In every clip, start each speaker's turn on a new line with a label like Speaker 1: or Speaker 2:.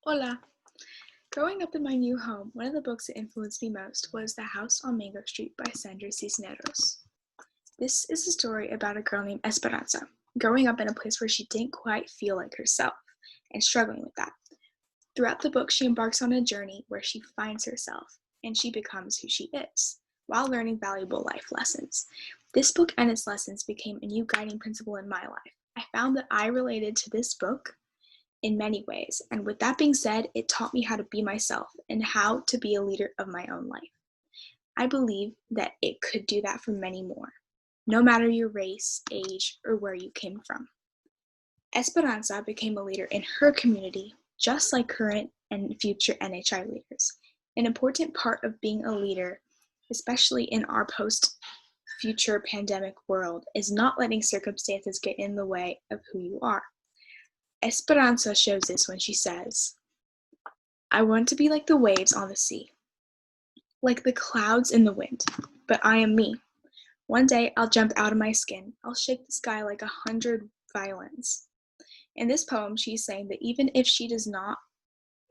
Speaker 1: Hola! Growing up in my new home, one of the books that influenced me most was The House on Mango Street by Sandra Cisneros. This is a story about a girl named Esperanza, growing up in a place where she didn't quite feel like herself and struggling with that. Throughout the book, she embarks on a journey where she finds herself and she becomes who she is, while learning valuable life lessons. This book and its lessons became a new guiding principle in my life. I found that I related to this book in many ways. And with that being said, it taught me how to be myself and how to be a leader of my own life. I believe that it could do that for many more, no matter your race, age, or where you came from. Esperanza became a leader in her community, just like current and future NHI leaders. An important part of being a leader, especially in our post-future pandemic world, is not letting circumstances get in the way of who you are. Esperanza shows this when she says, "I want to be like the waves on the sea, like the clouds in the wind, but I am me. One day I'll jump out of my skin. I'll shake the sky like 100 violins." In this poem, she's saying that even if she's not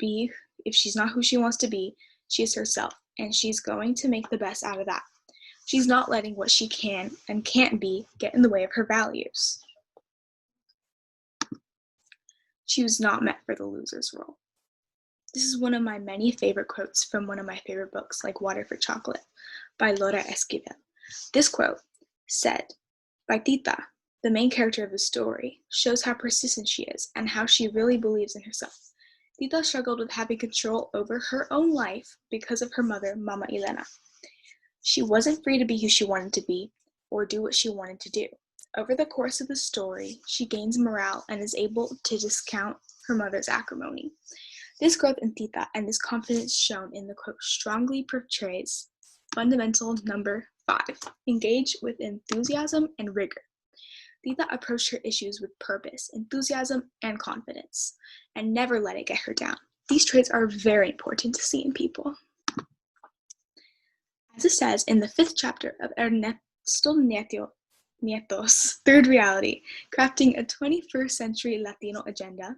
Speaker 1: who she wants to be, she is herself, and she's going to make the best out of that. She's not letting what she can and can't be get in the way of her values. She was not meant for the loser's role. This is one of my many favorite quotes from one of my favorite books, like Water for Chocolate, by Laura Esquivel. This quote said by Tita, the main character of the story, shows how persistent she is and how she really believes in herself. Tita struggled with having control over her own life because of her mother, Mama Elena. She wasn't free to be who she wanted to be or do what she wanted to do. Over the course of the story, she gains morale and is able to discount her mother's acrimony. This growth in Tita and this confidence shown in the quote strongly portrays fundamental number 5, engage with enthusiasm and rigor. Tita approached her issues with purpose, enthusiasm, and confidence, and never let it get her down. These traits are very important to see in people. As it says in the 5th chapter of Ernesto Nieto's Third Reality, Crafting a 21st Century Latino Agenda,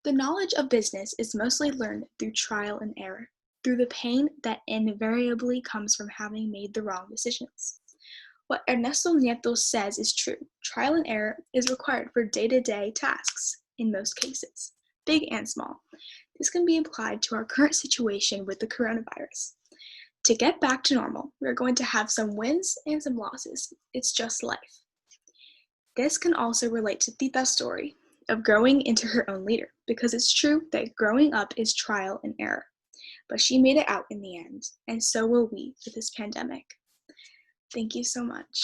Speaker 1: the knowledge of business is mostly learned through trial and error, through the pain that invariably comes from having made the wrong decisions. What Ernesto Nieto says is true. Trial and error is required for day-to-day tasks, in most cases, big and small. This can be applied to our current situation with the coronavirus. To get back to normal, we're going to have some wins and some losses. It's just life. This can also relate to Tita's story of growing into her own leader, because it's true that growing up is trial and error. But she made it out in the end, and so will we with this pandemic. Thank you so much.